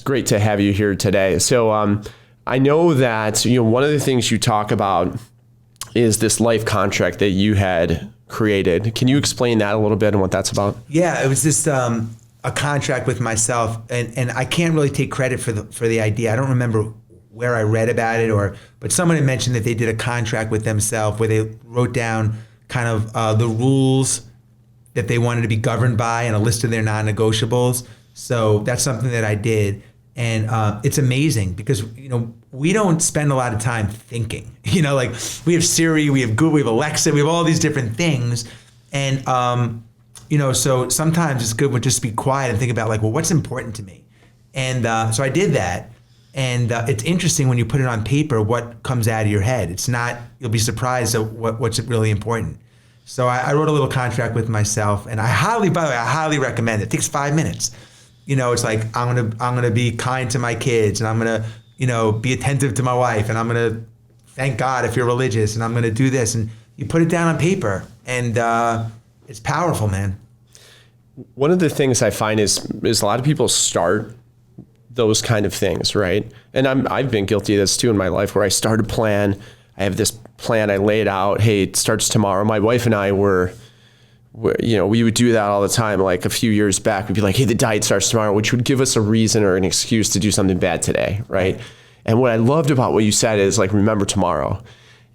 great to have you here today. So I know that, one of the things you talk about is this life contract that you had created. Can you explain that a little bit and what that's about? Yeah, it was just a contract with myself, and I can't really take credit for the idea. I don't remember where I read about it, but someone had mentioned that they did a contract with themselves where they wrote down kind of the rules that they wanted to be governed by and a list of their non-negotiables. So that's something that I did. And it's amazing because, we don't spend a lot of time thinking, like we have Siri, we have Google, we have Alexa, we have all these different things. And, so sometimes it's good to just be quiet and think about like, well, what's important to me? And so I did that. And it's interesting when you put it on paper, what comes out of your head. It's not, you'll be surprised at what's really important. So I wrote a little contract with myself, and I highly recommend it. It takes 5 minutes. It's like, I'm gonna be kind to my kids, and I'm gonna, be attentive to my wife, and I'm gonna thank God if you're religious, and I'm gonna do this. And you put it down on paper, and it's powerful, man. One of the things I find is a lot of people start those kind of things, right? And I've been guilty of this too in my life, where I start a plan. I have this plan, I lay it out. Hey, it starts tomorrow. My wife and I we would do that all the time. Like a few years back, we'd be like, hey, the diet starts tomorrow, which would give us a reason or an excuse to do something bad today, right? And what I loved about what you said is like, remember tomorrow.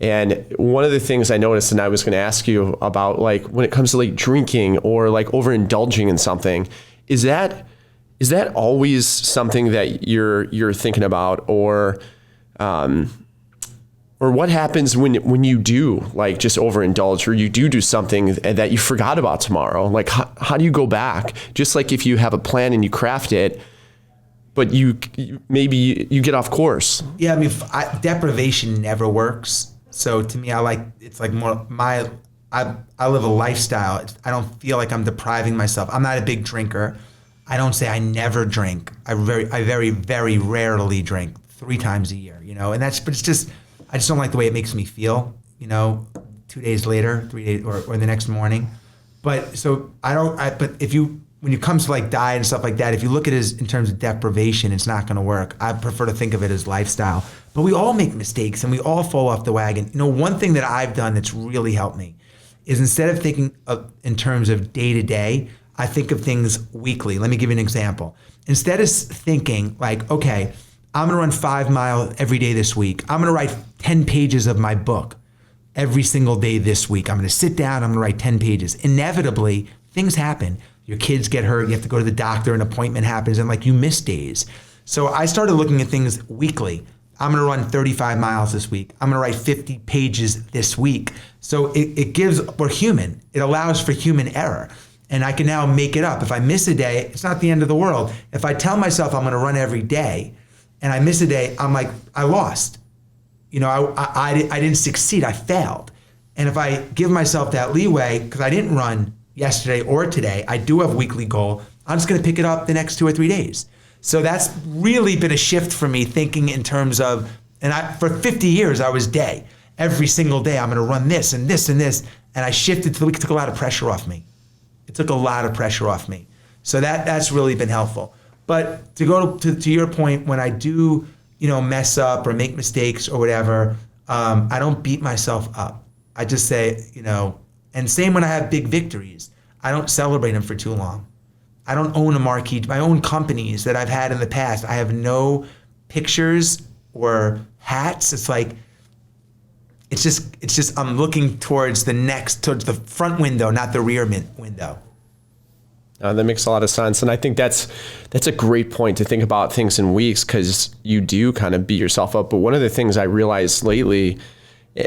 And one of the things I noticed, and I was going to ask you about, like when it comes to like drinking or like overindulging in something, is that always something that you're thinking about, or what happens when you do like just overindulge, or you do something that you forgot about tomorrow? Like how do you go back? Just like if you have a plan and you craft it, but maybe you get off course. Yeah, I mean, deprivation never works. So to me, it's like more I live a lifestyle. I don't feel like I'm depriving myself. I'm not a big drinker. I don't say I never drink. I very, very rarely drink, 3 times a year, and but it's just, I just don't like the way it makes me feel, 2 days later, 3 days, or the next morning. But so but when it comes to like diet and stuff like that, if you look at it in terms of deprivation, it's not going to work. I prefer to think of it as lifestyle. But we all make mistakes and we all fall off the wagon. One thing that I've done that's really helped me is, instead of thinking in terms of day to day, I think of things weekly. Let me give you an example. Instead of thinking like, okay, I'm gonna run 5 miles every day this week. I'm gonna write 10 pages of my book every single day this week. I'm gonna sit down, I'm gonna write 10 pages. Inevitably, things happen. Your kids get hurt, you have to go to the doctor, an appointment happens, and like you miss days. So I started looking at things weekly. I'm gonna run 35 miles this week. I'm gonna write 50 pages this week. So we're human. It allows for human error. And I can now make it up. If I miss a day, it's not the end of the world. If I tell myself I'm gonna run every day and I miss a day, I'm like, I lost. I didn't succeed, I failed. And if I give myself that leeway, because I didn't run yesterday or today, I do have a weekly goal, I'm just gonna pick it up the next 2 or 3 days. So that's really been a shift for me, thinking in terms of, for 50 years I was day. Every single day I'm gonna run this and this and this. And I shifted to the week, it took a lot of pressure off me. It took a lot of pressure off me. So that's really been helpful. But to go to your point, when I do, mess up or make mistakes or whatever, I don't beat myself up. I just say, and same when I have big victories, I don't celebrate them for too long. I don't own a marquee. My own companies that I've had in the past, I have no pictures or hats. It's like, it's just I'm looking towards the front window, not the rear window. That makes a lot of sense. And I think that's a great point to think about things in weeks, because you do kind of beat yourself up. But one of the things I realized lately,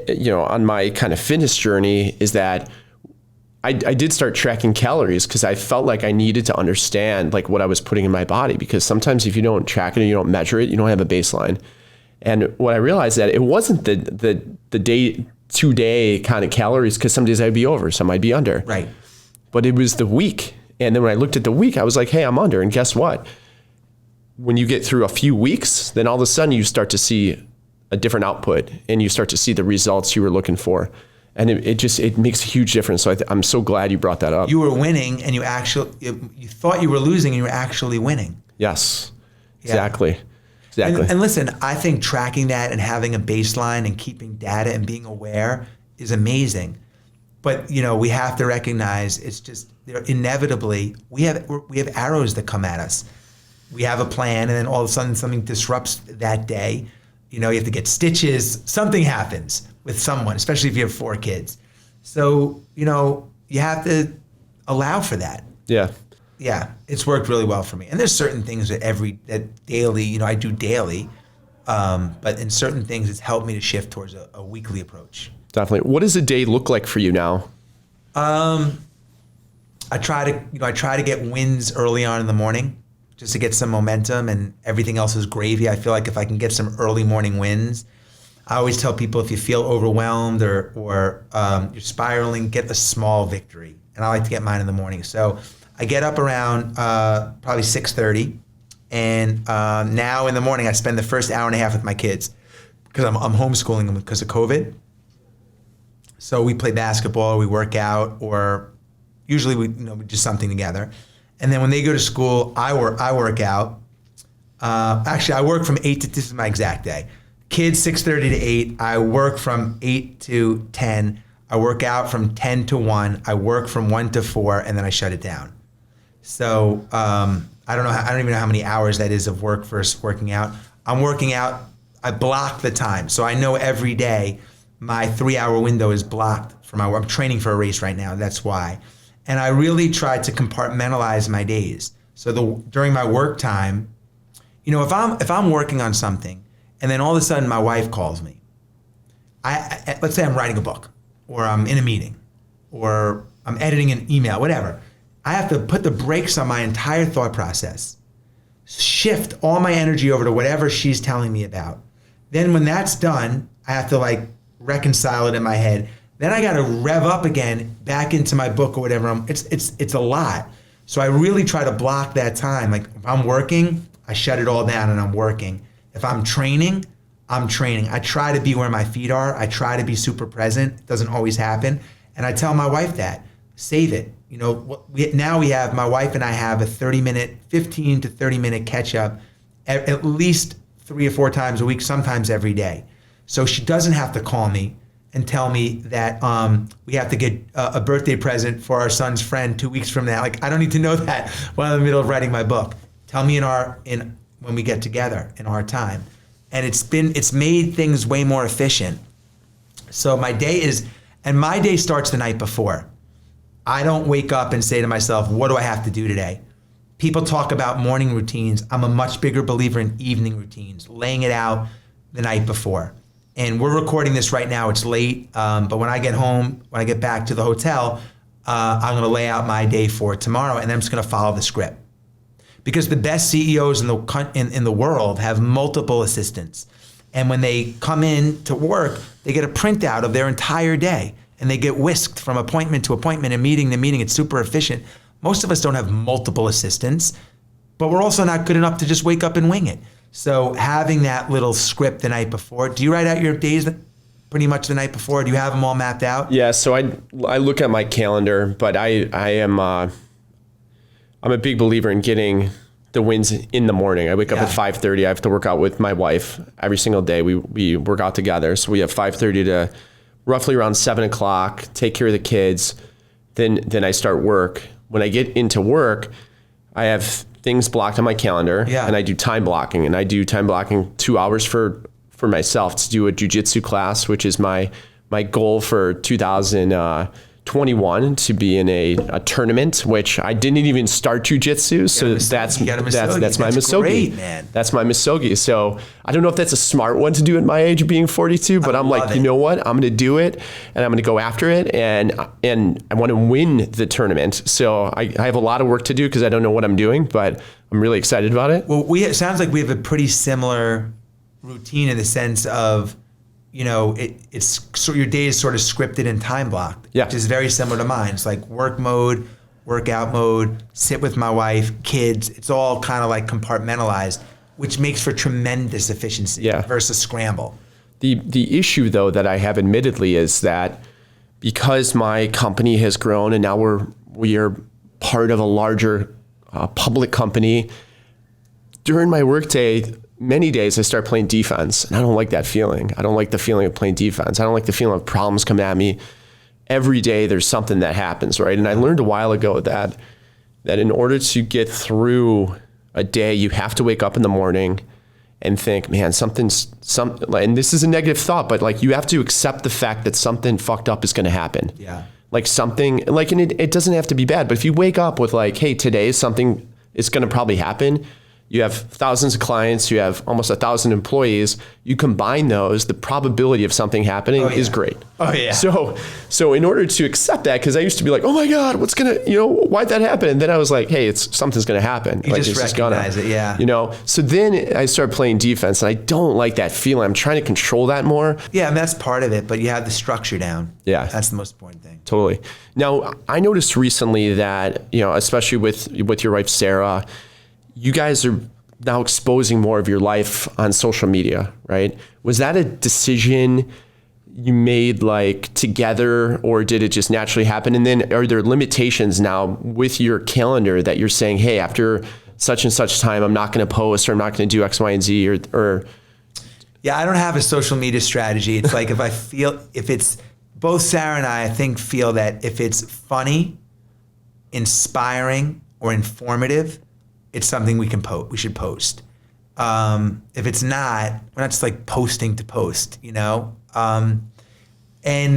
on my kind of fitness journey, is that I did start tracking calories, because I felt like I needed to understand like what I was putting in my body, because sometimes if you don't track it and you don't measure it, you don't have a baseline. And what I realized, that it wasn't the day 2 day kind of calories, because some days I'd be over, some I'd be under. Right. But it was the week. And then when I looked at the week, I was like, hey, I'm under. And guess what? When you get through a few weeks, then all of a sudden you start to see a different output, and you start to see the results you were looking for. And it makes a huge difference. So I'm so glad you brought that up. You were winning, and you thought you were losing, and you were actually winning. Yes. Exactly. Exactly. And listen, I think tracking that and having a baseline and keeping data and being aware is amazing. But we have to recognize it's just inevitably we have arrows that come at us. We have a plan, and then all of a sudden something disrupts that day. You have to get stitches. Something happens with someone, especially if you have 4 kids. So you have to allow for that. Yeah. Yeah, it's worked really well for me. And there's certain things that daily, I do daily, but in certain things, it's helped me to shift towards a weekly approach. Definitely. What does a day look like for you now? I try to get wins early on in the morning, just to get some momentum, and everything else is gravy. I feel like if I can get some early morning wins, I always tell people if you feel overwhelmed or you're spiraling, get a small victory. And I like to get mine in the morning. So I get up around probably 6:30, and now in the morning I spend the first hour and a half with my kids because I'm homeschooling them because of COVID. So we play basketball, we work out, or usually we do something together. And then when they go to school, I work out. Actually, I work from 8 to this is my exact day. Kids 6:30 to 8. I work from 8 to 10. I work out from 10 to 1. I work from 1 to 4, and then I shut it down. So I don't even know how many hours that is of work versus working out. I'm working out. I block the time, so I know every day my 3-hour window is blocked for my work. I'm training for a race right now. That's why, and I really try to compartmentalize my days. So during my work time, if I'm working on something, and then all of a sudden my wife calls me. Let's say I'm writing a book, or I'm in a meeting, or I'm editing an email, whatever. I have to put the brakes on my entire thought process, shift all my energy over to whatever she's telling me about. Then when that's done, I have to reconcile it in my head. Then I got to rev up again back into my book or whatever. It's a lot. So I really try to block that time. Like if I'm working, I shut it all down and I'm working. If I'm training, I'm training. I try to be where my feet are. I try to be super present. It doesn't always happen. And I tell my wife that, save it. My wife and I have a 15 to 30 minute catch up at least 3 or 4 times a week, sometimes every day. So she doesn't have to call me and tell me that we have to get a birthday present for our son's friend 2 weeks from now. I don't need to know that while I'm in the middle of writing my book. Tell me when we get together in our time. And it's made things way more efficient. So my day starts the night before. I don't wake up and say to myself, what do I have to do today? People talk about morning routines. I'm a much bigger believer in evening routines, laying it out the night before. And we're recording this right now. It's late, but when I get home, when I get back to the hotel, I'm going to lay out my day for tomorrow, and I'm just going to follow the script. Because the best CEOs in the world have multiple assistants. And when they come in to work, they get a printout of their entire day. And they get whisked from appointment to appointment and meeting to meeting. It's super efficient. Most of us don't have multiple assistants, but we're also not good enough to just wake up and wing it. So having that little script the night before, do you write out your days pretty much the night before? Do you have them all mapped out? Yeah, so I look at my calendar, but I'm a big believer in getting the wins in the morning. I wake up at 5:30. I have to work out with my wife every single day. We work out together. So we have 5:30 to roughly around 7 o'clock, take care of the kids. Then I start work. When I get into work, I have things blocked on my calendar, and I do time blocking. And I do time blocking 2 hours for myself to do a jiu-jitsu class, which is my goal for 2021 to be in a tournament, which I didn't even start jiu-jitsu. So that's my misogi. Great, man. That's my misogi. So I don't know if that's a smart one to do at my age of being 42, but I'm like, you know what? I'm going to do it, and I'm going to go after it, and I want to win the tournament. So I have a lot of work to do because I don't know what I'm doing, but I'm really excited about it. Well, it sounds like we have a pretty similar routine in the sense of, it's so your day is sort of scripted and time blocked, which is very similar to mine. It's like work mode, workout mode, sit with my wife, kids. It's all kind of like compartmentalized, which makes for tremendous efficiency versus scramble. The issue, though, that I have admittedly is that because my company has grown and now we are part of a larger public company, during my workday, many days I start playing defense, and I don't like that feeling. I don't like the feeling of playing defense. I don't like the feeling of problems coming at me. Every day there's something that happens, right? And I learned a while ago that in order to get through a day, you have to wake up in the morning and think, man, and this is a negative thought, but like you have to accept the fact that something fucked up is going to happen. Yeah. Like something, like, and it doesn't have to be bad, but if you wake up with like, hey, today something is going to probably happen. You have thousands of clients, you have almost 1,000 employees. You combine those, the probability of something happening is great. Oh yeah. So in order to accept that, because I used to be like, oh my God, why'd that happen? And then I was like, hey, something's gonna happen. You like, just recognize it, yeah. So then I started playing defense, and I don't like that feeling. I'm trying to control that more. Yeah, and that's part of it, but you have the structure down. Yeah. That's the most important thing. Totally. Now, I noticed recently that, especially with your wife, Sarah, you guys are now exposing more of your life on social media, right? Was that a decision you made like together, or did it just naturally happen? And then are there limitations now with your calendar that you're saying, hey, after such and such time, I'm not going to post, or I'm not going to do X, Y, and Z, or? Yeah, I don't have a social media strategy. It's like if it's both Sarah and I think feel that if it's funny, inspiring, or informative, it's something we should post. If it's not, we're not just like posting to post, and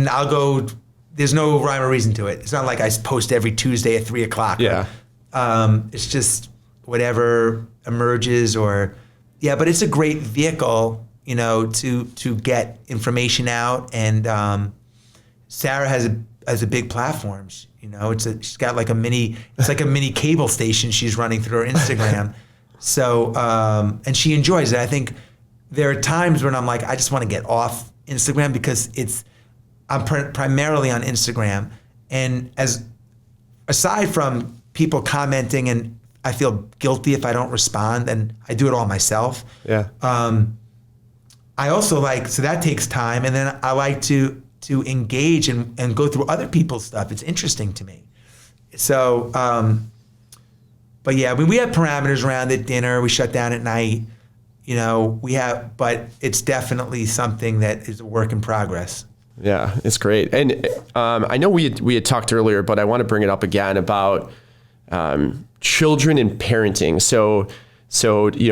I'll go, there's no rhyme or reason to it. It's not like I post every Tuesday at 3:00. Yeah. It's just whatever emerges, but it's a great vehicle, to get information out. And Sarah has a big platform. She's got like a mini cable station she's running through her Instagram. So, and she enjoys it. I think there are times when I'm like, I just want to get off Instagram because I'm primarily on Instagram. And aside from people commenting, and I feel guilty if I don't respond, and I do it all myself. Yeah. I also so that takes time. And then I like to engage and go through other people's stuff. It's interesting to me. So, but yeah, we have parameters around it. Dinner, we shut down at night, but it's definitely something that is a work in progress. Yeah, it's great. And I know we had talked earlier, but I want to bring it up again about children and parenting. So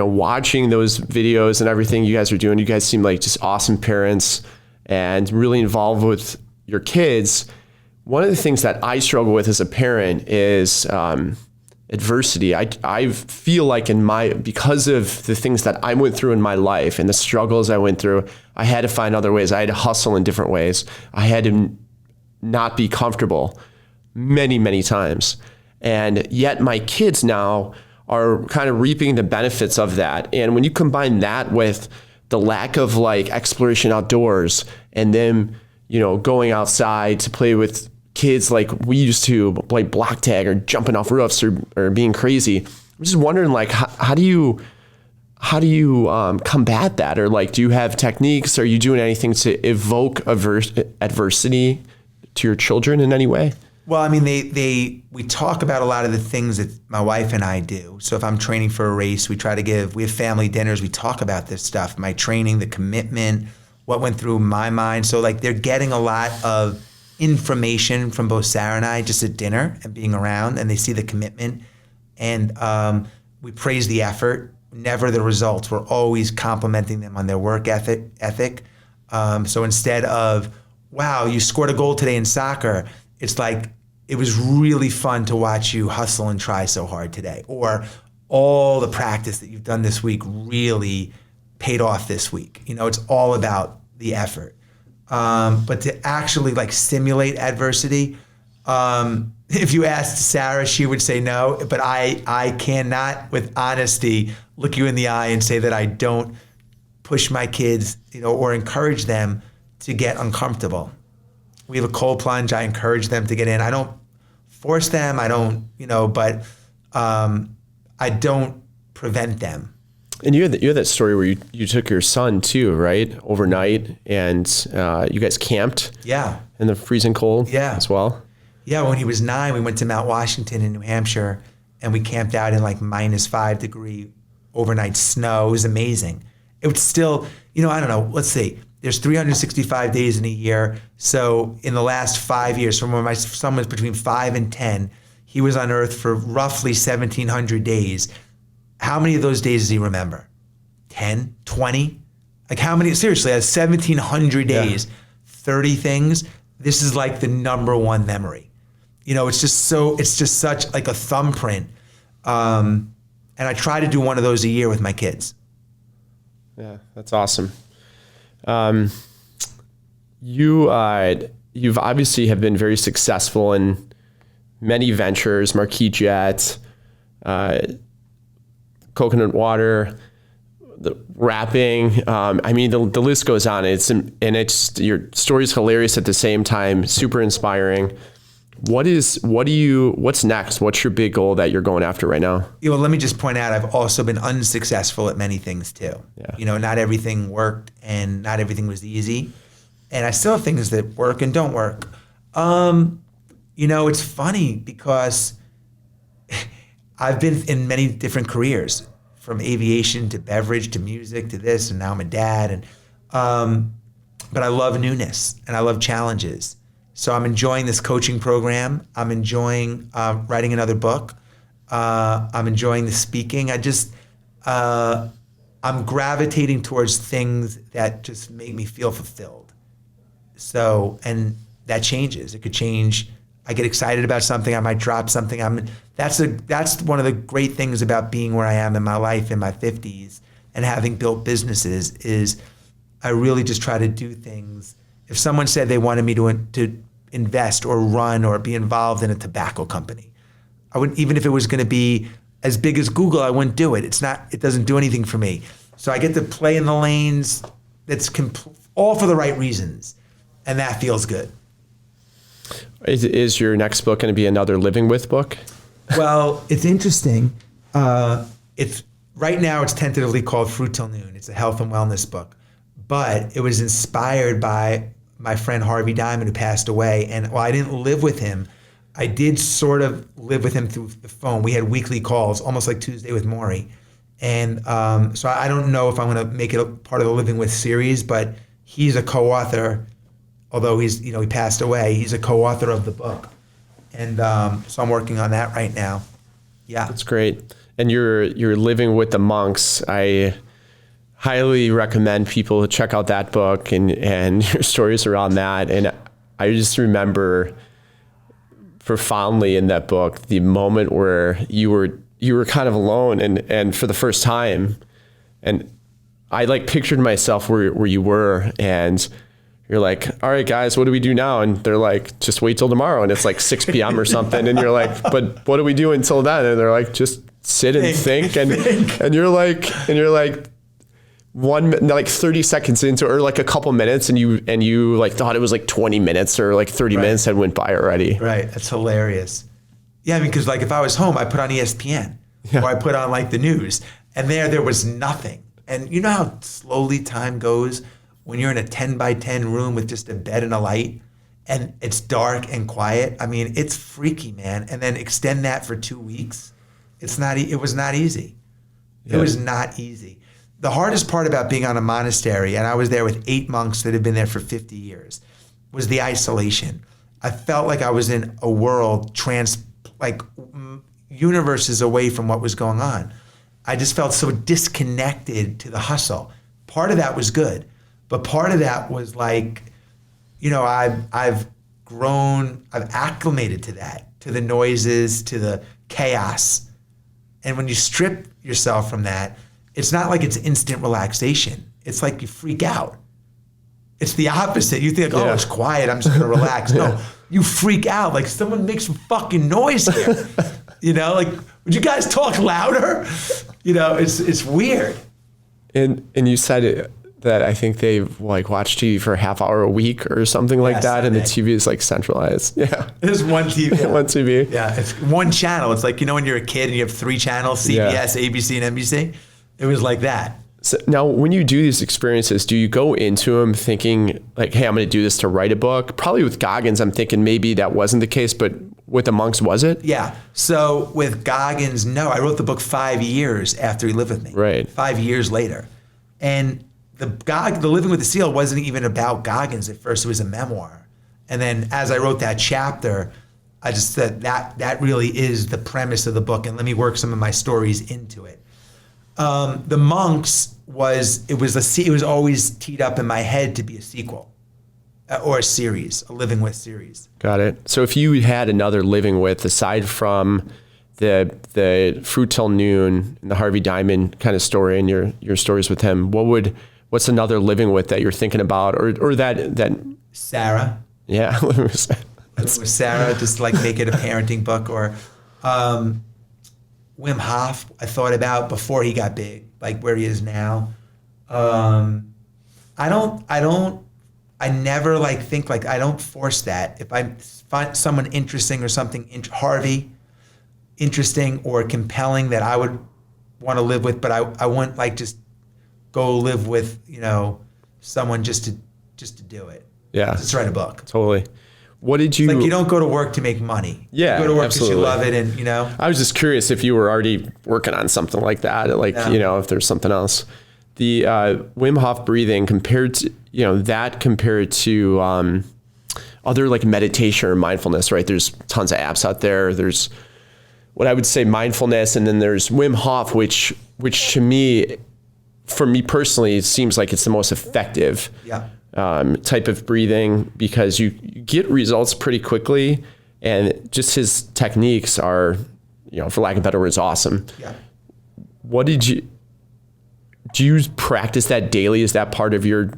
watching those videos and everything you guys are doing, you guys seem like just awesome parents and really involved with your kids. One of the things that I struggle with as a parent is adversity. I feel like because of the things that I went through in my life and the struggles I went through, I had to find other ways. I had to hustle in different ways. I had to not be comfortable many, many times. And yet my kids now are kind of reaping the benefits of that. And when you combine that with the lack of exploration outdoors, and them, going outside to play with kids like we used to, play block tag or jumping off roofs or being crazy. I'm just wondering, how do you combat that? Or do you have techniques? Are you doing anything to evoke adversity to your children in any way? Well, I mean, we talk about a lot of the things that my wife and I do. So if I'm training for a race, we have family dinners. We talk about this stuff, my training, the commitment, what went through my mind. So they're getting a lot of information from both Sarah and I just at dinner and being around, and they see the commitment. And we praise the effort, never the results. We're always complimenting them on their work ethic. So instead of, wow, you scored a goal today in soccer, it's it was really fun to watch you hustle and try so hard today. Or all the practice that you've done this week really paid off this week. It's all about the effort. But to actually simulate adversity, if you asked Sarah, she would say no, but I cannot with honesty look you in the eye and say that I don't push my kids, or encourage them to get uncomfortable. We have a cold plunge. I encourage them to get in. I don't force them. I don't, but I don't prevent them. And you had that story where you took your son too, right? Overnight, and you guys camped. Yeah. In the freezing cold. Yeah. As well. Yeah. When he was 9, we went to Mount Washington in New Hampshire, and we camped out in -5 degree overnight snow. It was amazing. It was still, I don't know, let's see. There's 365 days in a year. So in the last 5 years, from when my son was between 5 and 10, he was on Earth for roughly 1,700 days. How many of those days does he remember? 10, 20? Like how many, seriously, out of 1,700 days, 30 things. This is like the number one memory. It's just such like a thumbprint. And I try to do one of those a year with my kids. Yeah, that's awesome. You've obviously have been very successful in many ventures, Marquis Jet, Coconut Water, the rapping. The list goes on. It's your story's hilarious at the same time, super inspiring. What's next? What's your big goal that you're going after right now? Well, let me just point out, I've also been unsuccessful at many things too. Yeah. Not everything worked and not everything was easy. And I still have things that work and don't work. It's funny because I've been in many different careers, from aviation to beverage to music to this, and now I'm a dad. But I love newness and I love challenges. So I'm enjoying this coaching program. I'm enjoying writing another book. I'm enjoying the speaking. I'm gravitating towards things that just make me feel fulfilled. So, and that changes. It could change. I get excited about something. I might drop something. That's one of the great things about being where I am in my life in my 50s and having built businesses is I really just try to do things. If someone said they wanted me to invest or run or be involved in a tobacco company, I wouldn't, even if it was going to be as big as Google, I wouldn't do it. It doesn't do anything for me. So I get to play in the lanes that's all for the right reasons. And that feels good. Is your next book going to be another Living With book? Well, it's interesting. Right now it's tentatively called Fruit Till Noon. It's a health and wellness book. But it was inspired by my friend Harvey Diamond, who passed away. And while I didn't live with him, I did sort of live with him through the phone. We had weekly calls, almost like Tuesday with Maury. And so I don't know if I'm going to make it a part of the Living With series, but he's a co-author. Although he passed away, he's a co-author of the book. And so I'm working on that right now. Yeah. That's great. And you're Living With the Monks. I highly recommend people check out that book and your stories around that. And I just remember profoundly in that book, the moment where you were kind of alone and for the first time. And I pictured myself where you were, and you're like, all right, guys, what do we do now? And they're like, just wait till tomorrow. And it's like 6 p.m. or something. And you're like, but what do we do until then? And they're like, just sit and think. And you're like 30 seconds into, or like a couple minutes, and you like thought it was like 20 minutes or like 30 minutes had went by already. Right. That's hilarious. Yeah. Because if I was home, I put on ESPN or I put on the news, and there was nothing. And you know how slowly time goes when you're in a 10 by 10 room with just a bed and a light, and it's dark and quiet. I mean, it's freaky, man. And then extend that for 2 weeks. It was not easy. It was not easy. The hardest part about being on a monastery, and I was there with 8 monks that had been there for 50 years, was the isolation. I felt like I was in a world universes away from what was going on. I just felt so disconnected to the hustle. Part of that was good. But part of that was I've grown, I've acclimated to that, to the noises, to the chaos. And when you strip yourself from that, it's not like it's instant relaxation. It's like you freak out. It's the opposite. You think, it's quiet, I'm just going to relax. No, you freak out. Like, someone makes some fucking noise here. Would you guys talk louder? It's weird. And you said it, that I think they watch TV for a half hour a week or something like that. And the TV is centralized. Yeah. There's one TV. One TV. Yeah. It's one channel. It's like, when you're a kid and you have 3 channels, CBS, ABC, and NBC. It was like that. So now when you do these experiences, do you go into them thinking hey, I'm going to do this to write a book? Probably with Goggins, I'm thinking maybe that wasn't the case, but With the monks, was it? Yeah. So with Goggins, no, I wrote the book 5 years after he lived with me. Right. 5 years later. And the Living with the Seal wasn't even about Goggins at first. It was a memoir. And then as I wrote that chapter, I just said that really is the premise of the book, and let me work some of my stories into it. The monks it was always teed up in my head to be a sequel or a series, a Living With series. Got it. So if you had another Living With, aside from the Fruit Till Noon and the Harvey Diamond kind of story and your stories with him, what's another Living With that you're thinking about, or that Sarah. Yeah. With Sarah, just like make it a parenting book, or Wim Hof I thought about before he got big, like where he is now. I never think I don't force that. If I find someone interesting or something, Harvey, interesting or compelling that I would want to live with, but I wouldn't just go live with, someone just to do it. Yeah. Just write a book. Totally. What did you... you don't go to work to make money. Yeah, you go to work absolutely. because you love it, and I was just curious if you were already working on something like that, if there's something else. The Wim Hof breathing compared to other meditation or mindfulness, right? There's tons of apps out there. There's what I would say mindfulness, and then there's Wim Hof, which to me, for me personally, it seems like it's the most effective. Yeah. Type of breathing, because you get results pretty quickly, and just his techniques are, for lack of better words, awesome. Yeah. Do you practice that daily? Is that part of your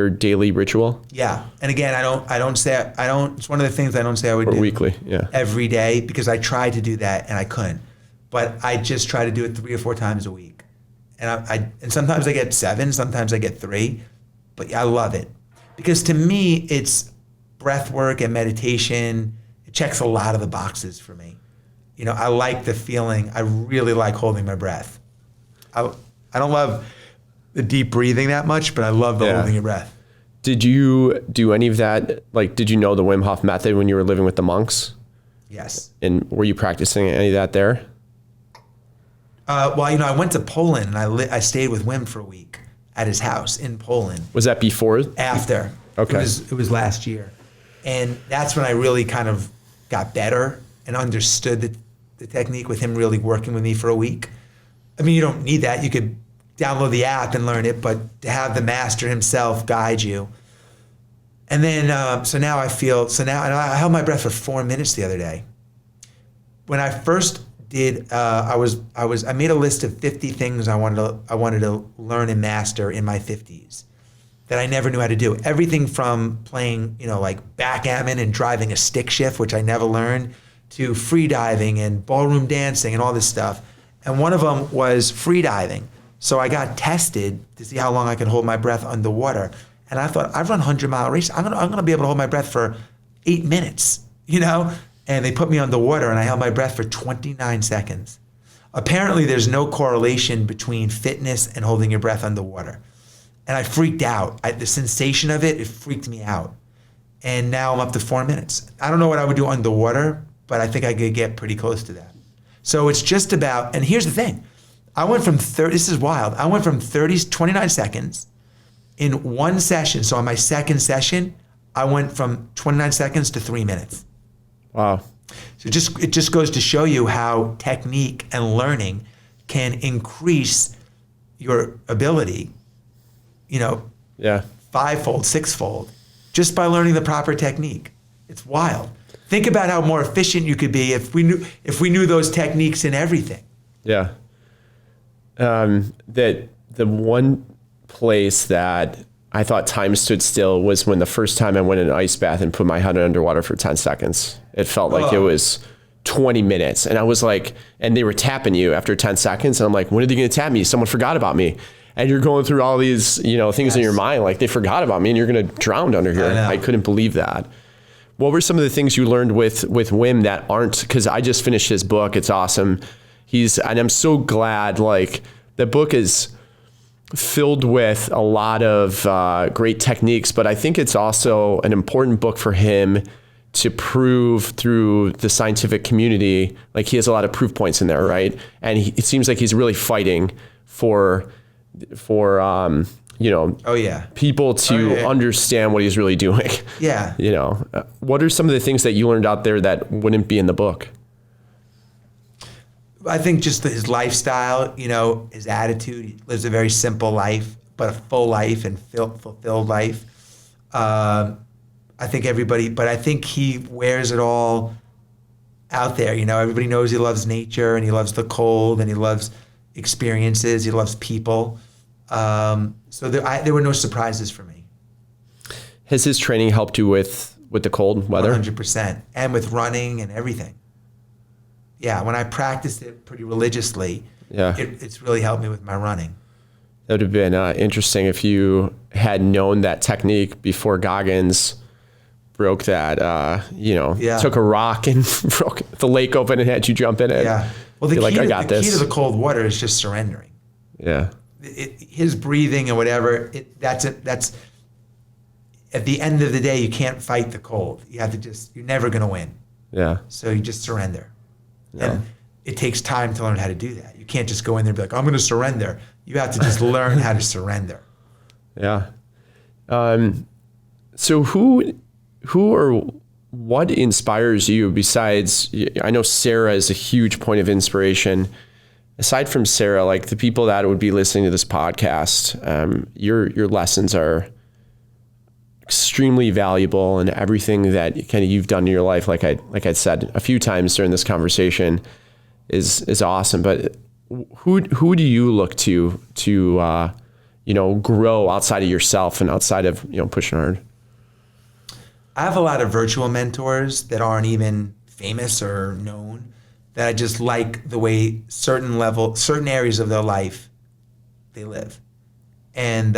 daily ritual? Yeah. And again, it's one of the things I don't say I would do weekly. Yeah. every day, because I tried to do that and I couldn't, but I just try to do it 3 or 4 times a week. And and sometimes I get 7, sometimes I get 3, but I love it. Because to me, it's breath work and meditation. It checks a lot of the boxes for me. I like the feeling. I really like holding my breath. I don't love the deep breathing that much, but I love the holding your breath. Did you do any of that? Did you know the Wim Hof method when you were living with the monks? Yes. And were you practicing any of that there? I went to Poland and I stayed with Wim for a week at his house in Poland. Was that before? After. Okay. It was last year. And that's when I really kind of got better and understood the technique, with him really working with me for a week. I mean, you don't need that. You could download the app and learn it, but to have the master himself guide you. And then, now I held my breath for 4 minutes the other day. When I first did, I made a list of 50 things I wanted to learn and master in my 50s that I never knew how to do. Everything from playing, backgammon and driving a stick shift, which I never learned, to free diving and ballroom dancing and all this stuff. And one of them was free diving. So I got tested to see how long I could hold my breath underwater. And I thought, I've run 100-mile races. I'm gonna be able to hold my breath for 8 minutes, And they put me underwater and I held my breath for 29 seconds. Apparently there's no correlation between fitness and holding your breath underwater. And I freaked out. The sensation of it freaked me out. And now I'm up to 4 minutes. I don't know what I would do underwater, but I think I could get pretty close to that. So it's just about, and here's the thing. I went from 29 seconds in one session. So on my second session, I went from 29 seconds to 3 minutes. Wow. So it just goes to show you how technique and learning can increase your ability, fivefold, sixfold, just by learning the proper technique. It's wild. Think about how more efficient you could be if we knew those techniques in everything. Yeah. That the one place that I thought time stood still was when the first time I went in an ice bath and put my head underwater for 10 seconds. It felt like it was 20 minutes. And I was like, and they were tapping you after 10 seconds. And I'm like, when are they going to tap me? Someone forgot about me. And you're going through all these, things in your mind, like they forgot about me and you're going to drown under here. I couldn't believe that. What were some of the things you learned with Wim that aren't, because I just finished his book. It's awesome. And I'm so glad, the book is filled with a lot of great techniques, but I think it's also an important book for him to prove through the scientific community, like he has a lot of proof points in there, right? And it seems like he's really fighting for Oh yeah. people to understand what he's really doing. Yeah. What are some of the things that you learned out there that wouldn't be in the book? I think just his lifestyle, his attitude. He lives a very simple life, but a full life and fulfilled life. I think he wears it all out there. Everybody knows he loves nature and he loves the cold and he loves experiences. He loves people. So there were no surprises for me. Has his training helped you with the cold weather? 100%. And with running and everything. Yeah, when I practiced it pretty religiously, it's really helped me with my running. That would have been interesting if you had known that technique before Goggins broke that, took a rock and broke the lake open and had you jump in it. Yeah. Well, the key to the cold water is just surrendering. Yeah. His breathing and whatever, that's at the end of the day, you can't fight the cold. You have to you're never going to win. Yeah. So you just surrender. Yeah. And it takes time to learn how to do that. You can't just go in there and be like, I'm going to surrender. You have to just learn how to surrender. Yeah. So who or what inspires you besides, I know Sarah is a huge point of inspiration. Aside from Sarah, like the people that would be listening to this podcast, your lessons are extremely valuable, and everything that kind of you've done in your life, like I said a few times during this conversation, is awesome. But who do you look to grow outside of yourself and outside of Pushing Hard? I have a lot of virtual mentors that aren't even famous or known, that I just like the way certain areas of their life they live. And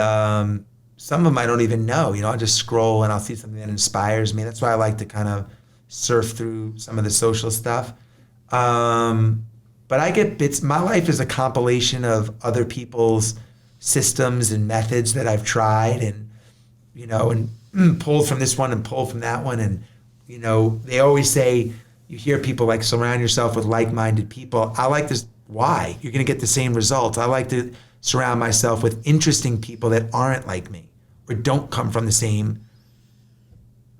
some of them I don't even know. I'll just scroll and I'll see something that inspires me. That's why I like to kind of surf through some of the social stuff. But I get bits. My life is a compilation of other people's systems and methods that I've tried and pulled from this one and pulled from that one. And, they always say, you hear people like surround yourself with like-minded people. I like this. Why? You're going to get the same results. I like to surround myself with interesting people that aren't like me or don't come from the same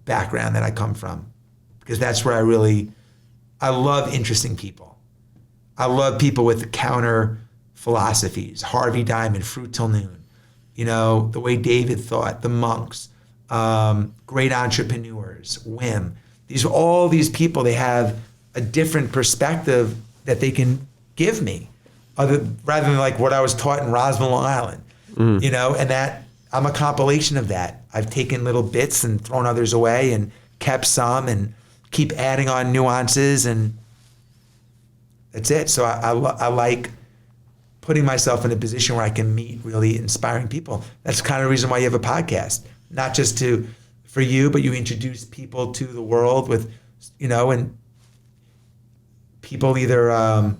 background that I come from, because that's where I love interesting people. I love people with counter philosophies, Harvey Diamond, Fruit Till Noon, the way David thought, the monks, great entrepreneurs, Wim. All these people, they have a different perspective that they can give me, rather than like what I was taught in Roswell, Long Island, and that I'm a compilation of that. I've taken little bits and thrown others away and kept some and keep adding on nuances, and that's it. So I like putting myself in a position where I can meet really inspiring people. That's kind of the reason why you have a podcast, not just for you, but you introduce people to the world with, and people either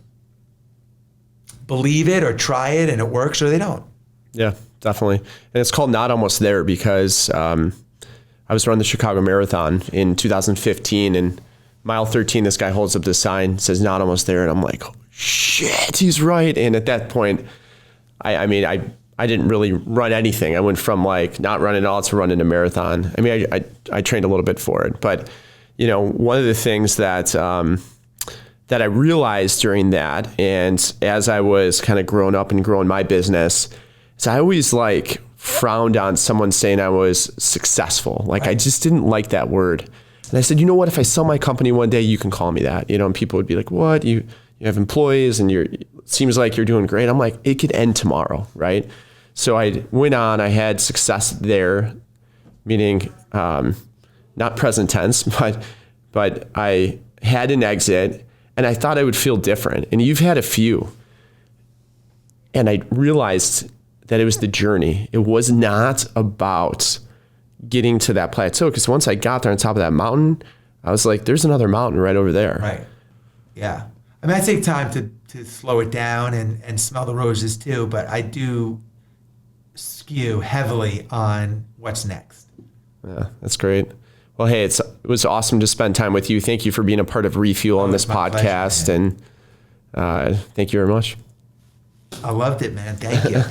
believe it or try it and it works, or they don't. Yeah, definitely. And it's called Not Almost There because I was running the Chicago Marathon in 2015, and mile 13, this guy holds up this sign, says Not Almost There, and I'm like, oh, shit, he's right. And at that point, I didn't really run anything. I went from like not running at all to running a marathon. I mean, I trained a little bit for it, but one of the things that I realized during that, and as I was kind of growing up and growing my business, is I always like frowned on someone saying I was successful. Like, I just didn't like that word. And I said, you know what, if I sell my company one day, you can call me that, and people would be like, what, you have employees and it seems like you're doing great. I'm like, it could end tomorrow. Right. So I went on, I had success there, meaning, not present tense, but I had an exit and I thought I would feel different. And you've had a few. And I realized that it was the journey. It was not about getting to that plateau, because once I got there on top of that mountain, I was like, there's another mountain right over there. Right. Yeah. I mean, I take time to slow it down and smell the roses too, but I do skew heavily on what's next. Yeah, that's great. Well, hey, it was awesome to spend time with you. Thank you for being a part of Refuel on this podcast. Pleasure, and thank you very much. I loved it, man. Thank you.